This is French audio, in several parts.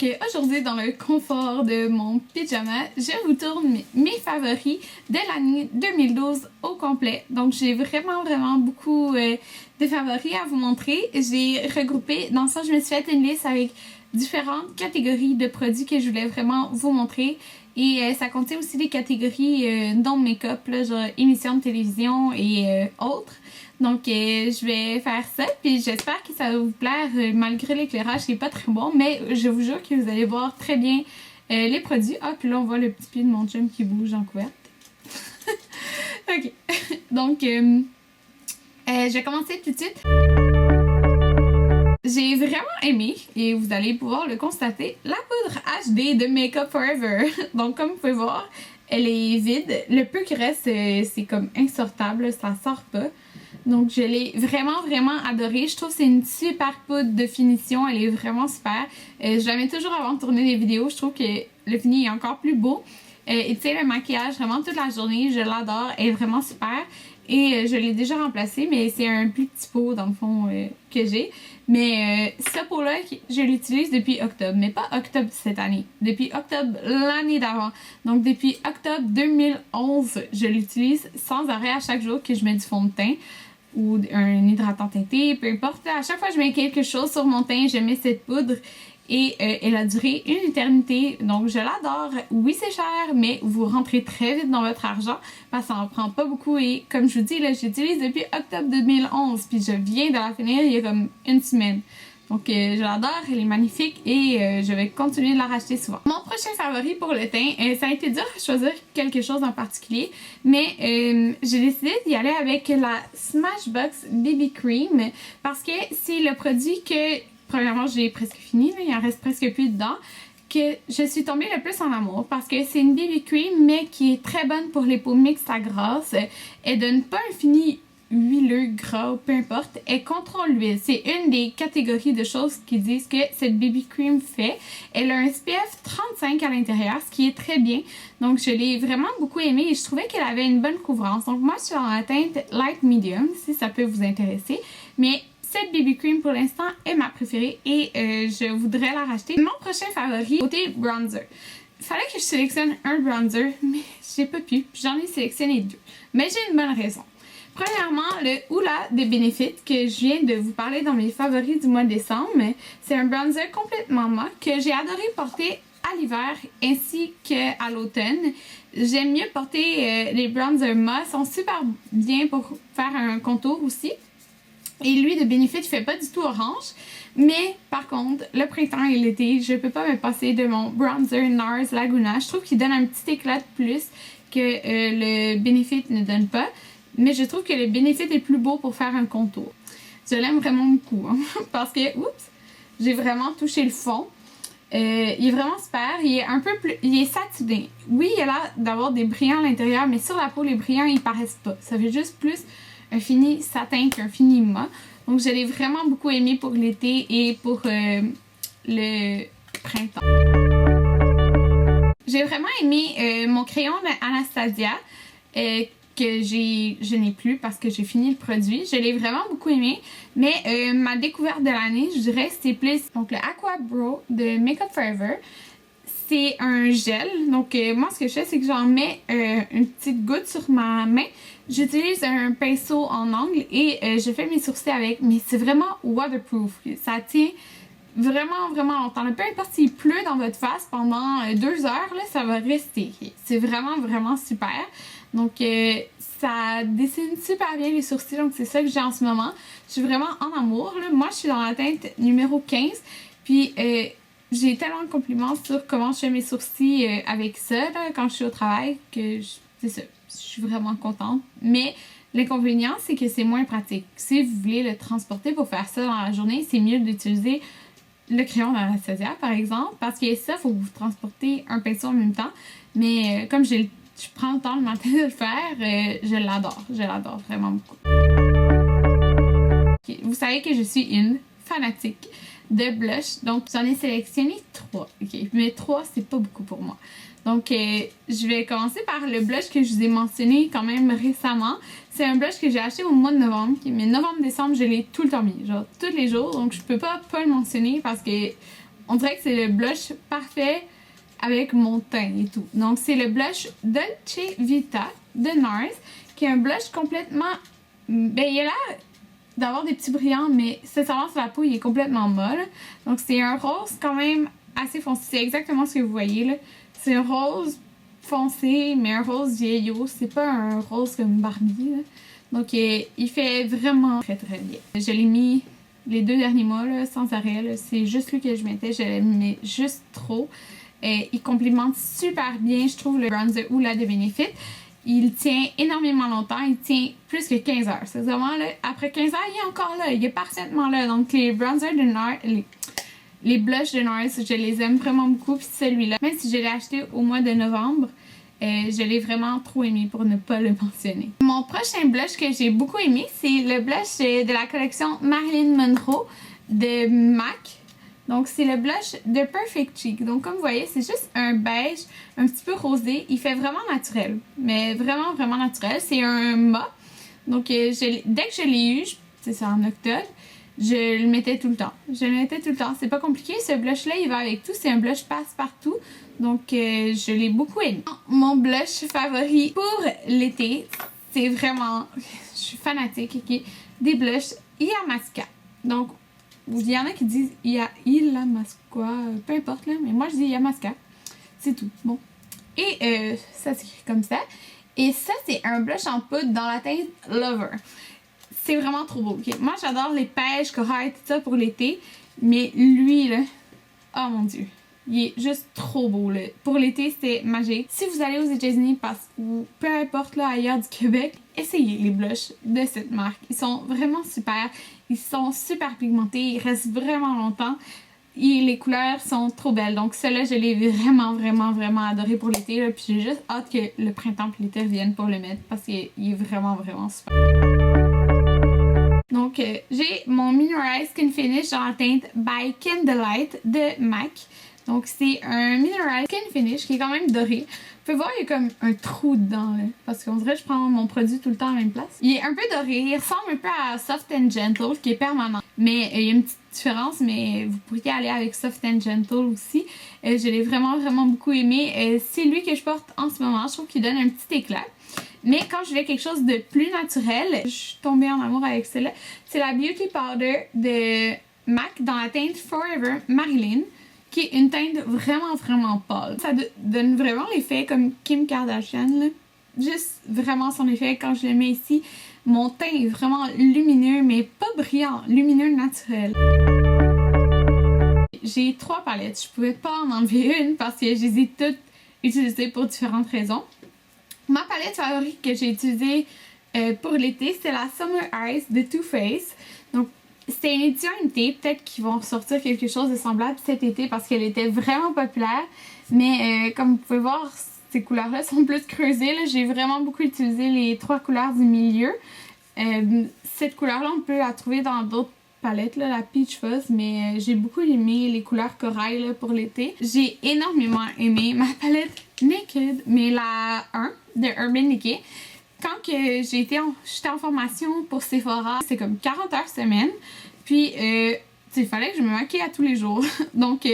Donc aujourd'hui, dans le confort de mon pyjama, je vous tourne mes favoris de l'année 2012 au complet. Donc j'ai vraiment beaucoup de favoris à vous montrer. J'ai regroupé, dans ça je me suis fait une liste avec différentes catégories de produits que je voulais vraiment vous montrer. Et ça contient aussi des catégories non-make-up, genre émissions de télévision et autres. Donc je vais faire ça, puis j'espère que ça va vous plaire malgré l'éclairage qui est pas très bon, mais je vous jure que vous allez voir très bien les produits. Ah, puis là on voit le petit pied de mon chum qui bouge en couverte. Ok, donc je vais commencer tout de suite. J'ai vraiment aimé, et vous allez pouvoir le constater, la poudre HD de Make Up For Ever. Donc comme vous pouvez voir, elle est vide. Le peu qui reste, c'est comme insortable, ça sort pas. Donc je l'ai vraiment adorée. Je trouve que c'est une super poudre de finition, elle est vraiment super. Je la mets toujours avant de tourner des vidéos, je trouve que le fini est encore plus beau. Et tu sais, le maquillage vraiment toute la journée, je l'adore, elle est vraiment super. Et je l'ai déjà remplacée, mais c'est un plus petit pot dans le fond que j'ai. Mais ce pot-là, je l'utilise depuis octobre, mais pas octobre cette année, depuis octobre l'année d'avant. Donc depuis octobre 2011, je l'utilise sans arrêt à chaque jour que je mets du fond de teint ou un hydratant teinté, peu importe. À chaque fois que je mets quelque chose sur mon teint, je mets cette poudre. Et elle a duré une éternité, donc je l'adore. Oui, c'est cher, mais vous rentrez très vite dans votre argent parce que ça en prend pas beaucoup. Et comme je vous dis, là, j'utilise depuis octobre 2011, puis je viens de la finir il y a comme une semaine. Donc je l'adore, elle est magnifique et je vais continuer de la racheter souvent. Mon prochain favori pour le teint, ça a été dur à choisir quelque chose en particulier, mais j'ai décidé d'y aller avec la Smashbox BB Cream parce que c'est le produit que... Premièrement, j'ai presque fini, là, il en reste presque plus dedans, que je suis tombée le plus en amour parce que c'est une BB cream mais qui est très bonne pour les peaux mixtes à grasses. Elle donne pas un fini huileux, gras, peu importe, elle contrôle l'huile. C'est une des catégories de choses qui disent que cette BB cream fait. Elle a un SPF 35 à l'intérieur, ce qui est très bien. Donc je l'ai vraiment beaucoup aimée et je trouvais qu'elle avait une bonne couvrance. Donc moi je suis dans la teinte light medium, si ça peut vous intéresser. Mais cette BB cream pour l'instant est ma préférée et je voudrais la racheter. Mon prochain favori, côté bronzer. Il fallait que je sélectionne un bronzer, mais j'ai pas pu. J'en ai sélectionné deux. Mais j'ai une bonne raison. Premièrement, le Hoola de Benefit que je viens de vous parler dans mes favoris du mois de décembre. C'est un bronzer complètement mat que j'ai adoré porter à l'hiver ainsi qu'à l'automne. J'aime mieux porter les bronzers mat. Ils sont super bien pour faire un contour aussi. Et lui de Benefit, il fait pas du tout orange. Mais par contre, le printemps et l'été, je peux pas me passer de mon bronzer NARS Laguna. Je trouve qu'il donne un petit éclat de plus que le Benefit ne donne pas. Mais je trouve que le Benefit est plus beau pour faire un contour. Je l'aime vraiment beaucoup. Hein, parce que, oups, j'ai vraiment touché le fond. Il est vraiment super. Il est un peu plus... Il est satiné. Oui, il a l'air d'avoir des brillants à l'intérieur, mais sur la peau, les brillants, ils paraissent pas. Ça fait juste plus un fini satin qu'un fini mat. Donc je l'ai vraiment beaucoup aimé pour l'été et pour le printemps. J'ai vraiment aimé mon crayon d'Anastasia que je n'ai plus parce que j'ai fini le produit. Je l'ai vraiment beaucoup aimé. Mais ma découverte de l'année, je dirais, c'était plus donc le Aqua Bro de Make Up For Ever. C'est un gel. Donc moi ce que je fais, c'est que j'en mets une petite goutte sur ma main. J'utilise un pinceau en angle et je fais mes sourcils avec, mais c'est vraiment waterproof. Ça tient vraiment longtemps. Peu importe s'il pleut dans votre face pendant 2 heures, là, ça va rester. C'est vraiment super. Donc ça dessine super bien les sourcils, donc c'est ça que j'ai en ce moment. Je suis vraiment en amour. Là. Moi, je suis dans la teinte numéro 15, puis j'ai tellement de compliments sur comment je fais mes sourcils avec ça là, quand je suis au travail que c'est ça. Je suis vraiment contente. Mais l'inconvénient, c'est que c'est moins pratique. Si vous voulez le transporter pour faire ça dans la journée, c'est mieux d'utiliser le crayon d'Anastasia, par exemple. Parce que ça, il faut que vous transportez un pinceau en même temps. Mais comme je prends le temps le matin de le faire, je l'adore. Je l'adore vraiment beaucoup. Okay. Vous savez que je suis une fanatique de blush. Donc, j'en ai sélectionné 3. Okay. Mais 3, c'est pas beaucoup pour moi. Donc, je vais commencer par le blush que je vous ai mentionné quand même récemment. C'est un blush que j'ai acheté au mois de novembre. Mais novembre-décembre, je l'ai tout le temps mis. Genre, tous les jours. Donc, je peux pas le mentionner parce que on dirait que c'est le blush parfait avec mon teint et tout. Donc c'est le blush Dolce Vita de NARS, qui est un blush complètement... Ben il a l'air d'avoir des petits brillants, mais sincèrement sur la peau il est complètement molle. Donc c'est un rose quand même assez foncé, c'est exactement ce que vous voyez là. C'est un rose foncé, mais un rose vieillot, c'est pas un rose comme Barbie là. Donc il fait vraiment très très bien. Je l'ai mis les 2 derniers mois là, sans arrêt, c'est juste lui que je mettais, je le mets juste trop. Il complimente super bien, je trouve, le bronzer Hoola de Benefit. Il tient énormément longtemps, il tient plus que 15 heures. C'est vraiment là, après 15 heures, il est encore là, il est parfaitement là. Donc les bronzers de NARS, les blushs de NARS, je les aime vraiment beaucoup. Puis celui-là, même si je l'ai acheté au mois de novembre, je l'ai vraiment trop aimé pour ne pas le mentionner. Mon prochain blush que j'ai beaucoup aimé, c'est le blush de la collection Marilyn Monroe de MAC. Donc c'est le blush de Perfect Cheek. Donc comme vous voyez, c'est juste un beige un petit peu rosé. Il fait vraiment naturel, mais vraiment vraiment naturel. C'est un mat. Donc dès que je l'ai eu, c'est en octobre, je le mettais tout le temps. Je le mettais tout le temps. C'est pas compliqué. Ce blush-là, il va avec tout. C'est un blush passe-partout. Donc je l'ai beaucoup aimé. Mon blush favori pour l'été, c'est vraiment... Je suis fanatique, ok? Des blushs Illamasqua. Donc il y en a qui disent Illamasqua, peu importe là, mais moi je dis Illamasqua. C'est tout. Bon. Et ça s'écrit comme ça. Et ça, c'est un blush en poudre dans la teinte Lover. C'est vraiment trop beau. Okay? Moi, j'adore les pêches, corail, tout ça pour l'été. Mais lui, là, oh mon dieu. Il est juste trop beau, là. Pour l'été, c'était magique. Si vous allez aux États-Unis, ou peu importe, là, ailleurs du Québec, essayez les blushs de cette marque. Ils sont vraiment super. Ils sont super pigmentés. Ils restent vraiment longtemps. Et les couleurs sont trop belles. Donc, celle-là, je l'ai vraiment, vraiment, vraiment adoré pour l'été. Puis j'ai juste hâte que le printemps et l'été reviennent pour le mettre. Parce qu'il est vraiment, vraiment super. Donc, j'ai mon Mineralize Skin Finish dans la teinte By Candlelight de MAC. Donc, c'est un Mineralize Skin Finish qui est quand même doré. Vous pouvez voir, il y a comme un trou dedans, là, parce qu'on dirait que je prends mon produit tout le temps à la même place. Il est un peu doré, il ressemble un peu à Soft and Gentle, qui est permanent. Mais il y a une petite différence, mais vous pourriez aller avec Soft and Gentle aussi. Je l'ai vraiment, vraiment beaucoup aimé. C'est lui que je porte en ce moment. Je trouve qu'il donne un petit éclat. Mais quand je voulais quelque chose de plus naturel, je suis tombée en amour avec celle-là. C'est la Beauty Powder de MAC dans la teinte Forever Marilyn, qui est une teinte vraiment, vraiment pâle. Ça donne vraiment l'effet comme Kim Kardashian, là. Juste vraiment son effet. Quand je le mets ici, mon teint est vraiment lumineux, mais pas brillant, lumineux naturel. J'ai 3 palettes. Je pouvais pas en enlever une parce que je les ai toutes utilisées pour différentes raisons. Ma palette favorite que j'ai utilisée pour l'été, c'est la Summer Eyes de Too Faced. Donc, c'était une édition limitée. Peut-être qu'ils vont ressortir quelque chose de semblable cet été parce qu'elle était vraiment populaire. Mais comme vous pouvez voir, ces couleurs-là sont plus creusées. J'ai vraiment beaucoup utilisé les 3 couleurs du milieu. Cette couleur-là, on peut la trouver dans d'autres palettes, là, la Peach Fuzz, mais j'ai beaucoup aimé les couleurs corail là, pour l'été. J'ai énormément aimé ma palette Naked, mais la 1 de Urban Decay. Quand j'étais en formation pour Sephora, c'est comme 40 heures semaine, puis il fallait que je me maquille à tous les jours. Donc,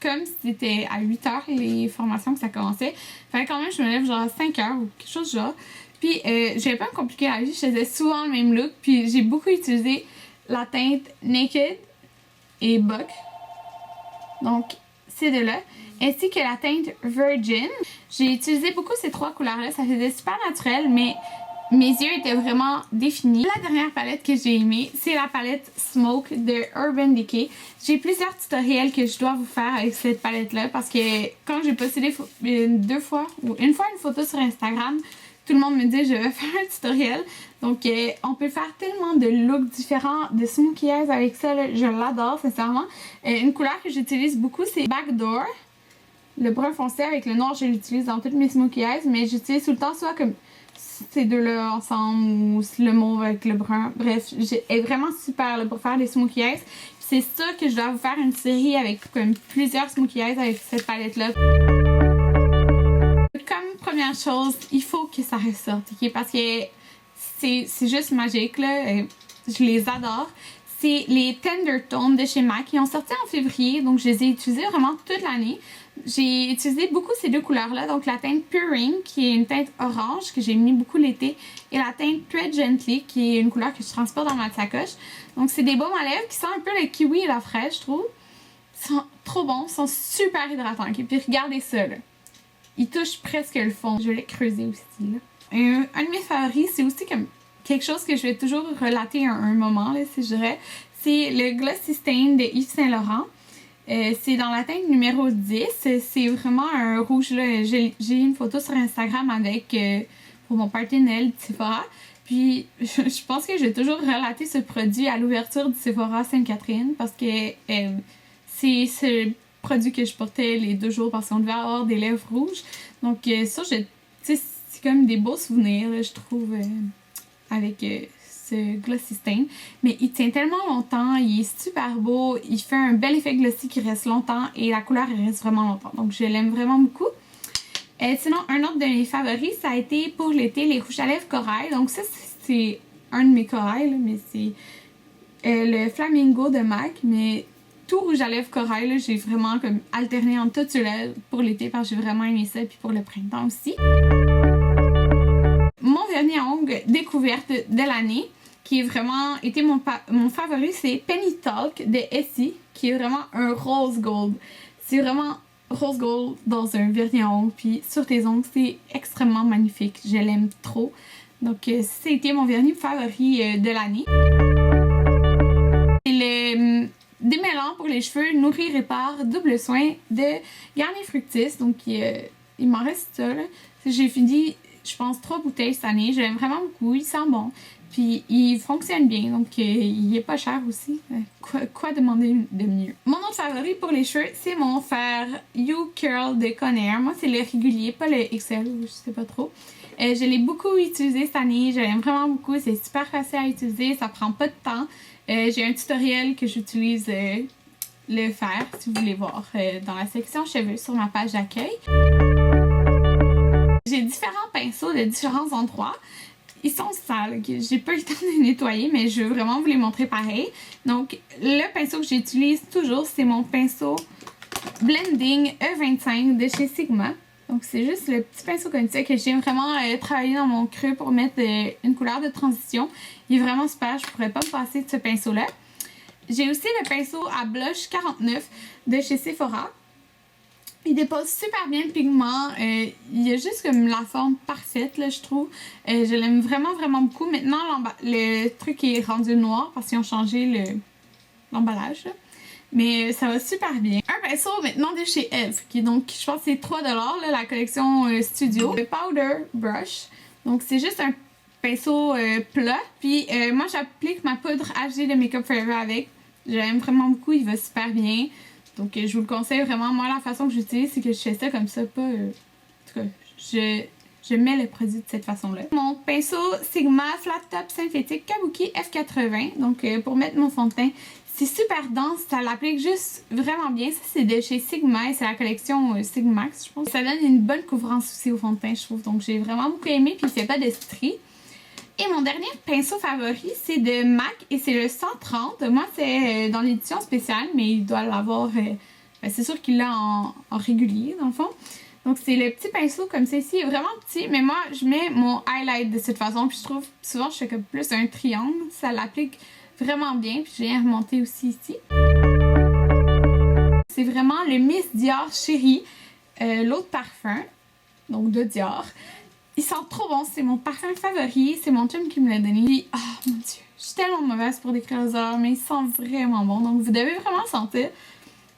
comme c'était à 8 heures les formations que ça commençait, il fallait quand même que je me lève genre à 5 heures ou quelque chose du genre. Puis, j'avais pas me compliquer la vie, je faisais souvent le même look, puis j'ai beaucoup utilisé la teinte Naked et Buck. Donc, ces deux-là. Ainsi que la teinte Virgin. J'ai utilisé beaucoup ces 3 couleurs-là. Ça faisait super naturel, mais mes yeux étaient vraiment définis. La dernière palette que j'ai aimée, c'est la palette Smoke de Urban Decay. J'ai plusieurs tutoriels que je dois vous faire avec cette palette-là parce que quand j'ai posté une fois une photo sur Instagram, tout le monde me dit je vais faire un tutoriel. Donc on peut faire tellement de looks différents, de smokey eyes avec ça, là, je l'adore sincèrement. Une couleur que j'utilise beaucoup c'est Backdoor. Le brun foncé avec le noir je l'utilise dans toutes mes smokey eyes, mais j'utilise tout le temps soit comme ces deux-là ensemble ou le mauve avec le brun. Bref, elle est vraiment super là, pour faire des smokey eyes. C'est sûr que je dois vous faire une série avec comme plusieurs smokey eyes avec cette palette-là. Comme première chose, il faut que ça ressorte, ok? Parce que c'est juste magique, là. Je les adore. C'est les Tender Tones de chez MAC. Ils ont sorti en février, donc je les ai utilisés vraiment toute l'année. J'ai utilisé beaucoup ces deux couleurs-là, donc la teinte Puring, qui est une teinte orange, que j'ai mis beaucoup l'été, et la teinte Tread Gently, qui est une couleur que je transporte dans ma sacoche. Donc c'est des baumes à lèvres qui sentent un peu le kiwi et la fraise, je trouve. Ils sont trop bons, ils sont super hydratants. Et puis regardez ça, là. Ils touchent presque le fond. Je l'ai creusé aussi, là. Un de mes favoris, c'est aussi comme quelque chose que je vais toujours relater à un moment, là, si je dirais. C'est le Glossy Stain de Yves Saint Laurent. C'est dans la teinte numéro 10. C'est vraiment un rouge, là. J'ai une photo sur Instagram avec, pour mon party Noël de Sephora. Puis, je pense que je vais toujours relater ce produit à l'ouverture du Sephora Sainte-Catherine parce que c'est ce produit que je portais les 2 jours parce qu'on devait avoir des lèvres rouges. Donc, ça, c'est comme des beaux souvenirs, là, je trouve, avec ce Glossy Stain. Mais il tient tellement longtemps, il est super beau, il fait un bel effet glossy qui reste longtemps et la couleur elle reste vraiment longtemps. Donc, je l'aime vraiment beaucoup. Sinon, un autre de mes favoris, ça a été pour l'été, les rouges à lèvres corail. Donc ça, c'est un de mes corails, là, mais c'est le Flamingo de MAC. Mais tout rouge à lèvres corail, j'ai vraiment comme alterné entre tout ceux-là pour l'été parce que j'ai vraiment aimé ça. Puis pour le printemps aussi. Mon vernis à ongles découverte de l'année, qui est vraiment été mon favori, c'est Penny Talk de Essie, qui est vraiment un rose gold. C'est vraiment rose gold dans un vernis à ongles, puis sur tes ongles, c'est extrêmement magnifique. Je l'aime trop. Donc, c'était mon vernis favori de l'année. C'est le démêlant pour les cheveux Nourrir Répare Double Soin de Garnier Fructis. Donc, il m'en reste ça, là. J'ai fini, je pense, 3 bouteilles cette année. Je l'aime vraiment beaucoup. Il sent bon. Puis il fonctionne bien, donc il est pas cher aussi. Quoi demander de mieux? Mon autre favori pour les cheveux, c'est mon fer You Curl de Conair. Moi, c'est le régulier, pas le XL, je sais pas trop. Je l'ai beaucoup utilisé cette année, je l'aime vraiment beaucoup. C'est super facile à utiliser, ça prend pas de temps. J'ai un tutoriel que j'utilise le fer, si vous voulez voir, dans la section cheveux sur ma page d'accueil. J'ai différents pinceaux de différents endroits. Ils sont sales, j'ai pas eu le temps de les nettoyer, mais je veux vraiment vous les montrer pareil. Donc, le pinceau que j'utilise toujours, c'est mon pinceau Blending E25 de chez Sigma. Donc, c'est juste le petit pinceau comme ça que j'ai vraiment travaillé dans mon creux pour mettre une couleur de transition. Il est vraiment super, je pourrais pas me passer de ce pinceau-là. J'ai aussi le pinceau à blush 49 de chez Sephora. Il dépose super bien le pigment. Il a juste comme la forme parfaite, là, je trouve. Je l'aime vraiment, vraiment beaucoup. Maintenant, le truc est rendu noir parce qu'ils ont changé l'emballage. Mais ça va super bien. Un pinceau maintenant de chez Eve, qui est donc, je pense que c'est 3$, là, la collection Studio. Le Powder Brush. Donc, c'est juste un pinceau plat. Puis, moi, j'applique ma poudre HD de Make Up Forever avec. Je l'aime vraiment beaucoup. Il va super bien. Donc, je vous le conseille vraiment. Moi, la façon que j'utilise, c'est que je fais ça comme ça, pas... en tout cas, je mets le produit de cette façon-là. Mon pinceau Sigma Flat Top Synthétique Kabuki F80. Donc, pour mettre mon fond de teint, c'est super dense. Ça l'applique juste vraiment bien. Ça, c'est de chez Sigma et c'est la collection Sigmax, je pense. Ça donne une bonne couvrance aussi au fond de teint, je trouve. Donc, j'ai vraiment beaucoup aimé. Puis, il fait pas de stries. Et mon dernier pinceau favori, c'est de MAC et c'est le 130. Moi, c'est dans l'édition spéciale, mais il doit l'avoir... c'est sûr qu'il l'a en régulier, dans le fond. Donc, c'est le petit pinceau comme ça ici. Il est vraiment petit, mais moi, je mets mon highlight de cette façon. Puis, je trouve, souvent, je fais comme plus un triangle. Ça l'applique vraiment bien. Puis, je viens remonter aussi ici. C'est vraiment le Miss Dior Chérie, l'autre parfum, donc de Dior. Il sent trop bon, c'est mon parfum favori, c'est mon chum qui me l'a donné. Ah, mon dieu, je suis tellement mauvaise pour décrire les odeurs, mais il sent vraiment bon, donc vous devez vraiment le sentir.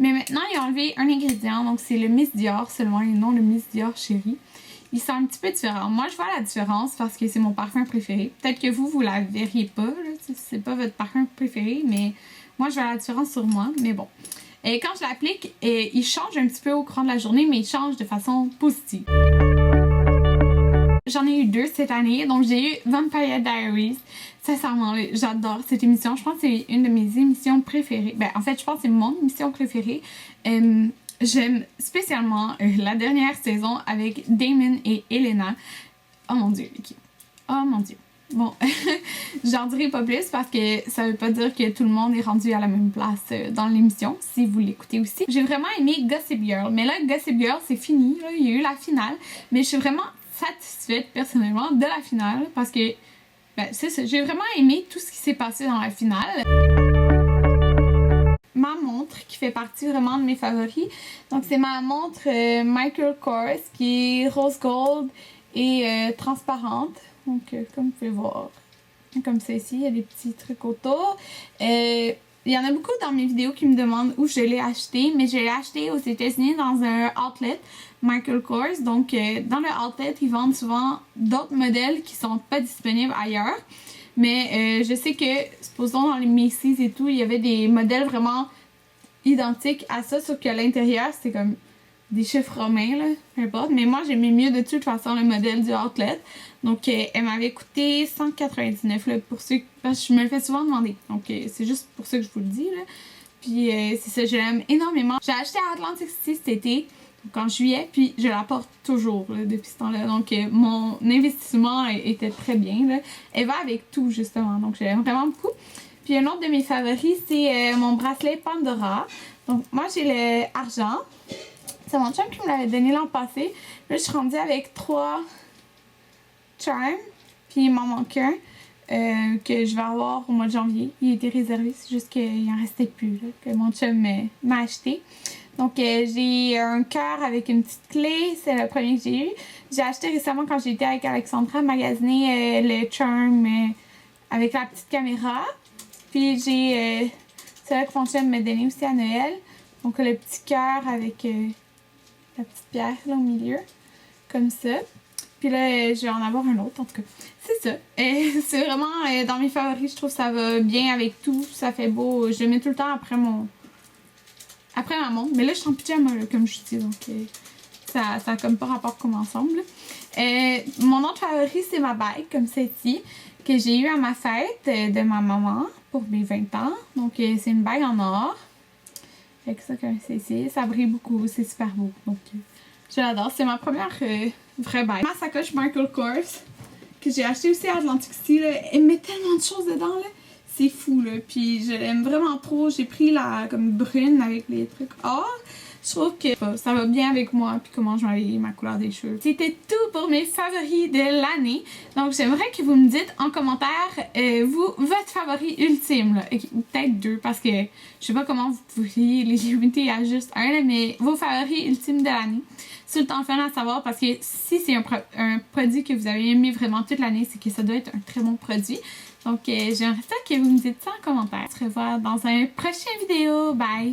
Mais maintenant, il a enlevé un ingrédient, donc c'est le Miss Dior seulement, et non le Miss Dior Chérie. Il sent un petit peu différent. Moi, je vois la différence parce que c'est mon parfum préféré. Peut-être que vous la verriez pas, c'est pas votre parfum préféré, mais moi, je vois la différence sur moi, mais bon. Et quand je l'applique, il change un petit peu au cours de la journée, mais il change de façon positive. J'en ai eu 2 cette année, donc j'ai eu Vampire Diaries. Sincèrement, j'adore cette émission. Je pense que c'est une de mes émissions préférées. Ben, en fait, je pense que c'est mon émission préférée. J'aime spécialement la dernière saison avec Damon et Elena. Oh mon dieu, Vicky. Oh mon dieu. Bon, j'en dirai pas plus parce que ça veut pas dire que tout le monde est rendu à la même place dans l'émission, si vous l'écoutez aussi. J'ai vraiment aimé Gossip Girl, mais là, Gossip Girl, c'est fini, là, il y a eu la finale, mais je suis vraiment satisfaite personnellement de la finale parce que, ben, c'est ça, j'ai vraiment aimé tout ce qui s'est passé dans la finale. Ma montre qui fait partie vraiment de mes favoris. Donc c'est ma montre Michael Kors qui est rose gold et transparente. Donc comme vous pouvez voir, comme celle-ci, il y a des petits trucs autour. Il y en a beaucoup dans mes vidéos qui me demandent où je l'ai acheté, mais je l'ai acheté aux États-Unis dans un outlet Michael Kors. Donc dans le outlet, ils vendent souvent d'autres modèles qui sont pas disponibles ailleurs. Mais je sais que, supposons dans les Macy's et tout, il y avait des modèles vraiment identiques à ça, sauf qu'à l'intérieur, c'était comme des chiffres romains, là, peu importe. Mais moi, j'aimais mieux de toute façon le modèle du outlet. Donc, elle m'avait coûté 199 là, pour ceux... Parce que je me le fais souvent demander. Donc, c'est juste pour ça que je vous le dis, là. Puis, c'est ça, je l'aime énormément. J'ai acheté à Atlantic City cet été, donc en juillet, puis je la porte toujours là, depuis ce temps-là. Donc, mon investissement était très bien, là. Elle va avec tout, justement. Donc, je l'aime vraiment beaucoup. Puis, un autre de mes favoris, c'est mon bracelet Pandora. Donc, moi, j'ai le argent. C'est mon chum qui me l'avait donné l'an passé. Là, je suis rendue avec 3 charms. Puis, il m'en manque un que je vais avoir au mois de janvier. Il a été réservé, c'est juste qu'il n'en restait plus, là, que mon chum m'a acheté. Donc, j'ai un cœur avec une petite clé. C'est le premier que j'ai eu. J'ai acheté récemment quand j'étais avec Alexandra magasiner le charm avec la petite caméra. Puis, j'ai celui que mon chum m'a donné aussi à Noël. Donc, le petit cœur avec la petite pierre là au milieu. Comme ça. Puis là, je vais en avoir un autre, en tout cas. C'est ça. C'est vraiment dans mes favoris. Je trouve que ça va bien avec tout. Ça fait beau. Je le mets tout le temps après ma montre. Mais là, je suis en pyjama, là, comme je dis. Donc, ça a comme pas rapport comme ensemble. Mon autre favori, c'est ma bague, comme celle-ci, que j'ai eue à ma fête de ma maman pour mes 20 ans. Donc, c'est une bague en or. Fait que ça, comme celle-ci. Ça brille beaucoup. C'est super beau. Donc, je l'adore. C'est ma première vraie bague. Ma sacoche Michael Kors, que j'ai acheté aussi à Atlantic City. Là. Elle met tellement de choses dedans, là. C'est fou, là. Puis je l'aime vraiment trop. J'ai pris la comme brune avec les trucs or. Je trouve que ça va bien avec moi puis comment je vais aller ma couleur des cheveux. C'était tout pour mes favoris de l'année. Donc j'aimerais que vous me dites en commentaire votre favori ultime. Là. Peut-être 2 parce que je sais pas comment vous pourriez les limiter à juste un, là, mais vos favoris ultimes de l'année. C'est le temps fun à savoir parce que si c'est un produit que vous avez aimé vraiment toute l'année, c'est que ça doit être un très bon produit. Donc j'aimerais ça que vous me dites ça en commentaire. On se revoit dans un prochain vidéo. Bye!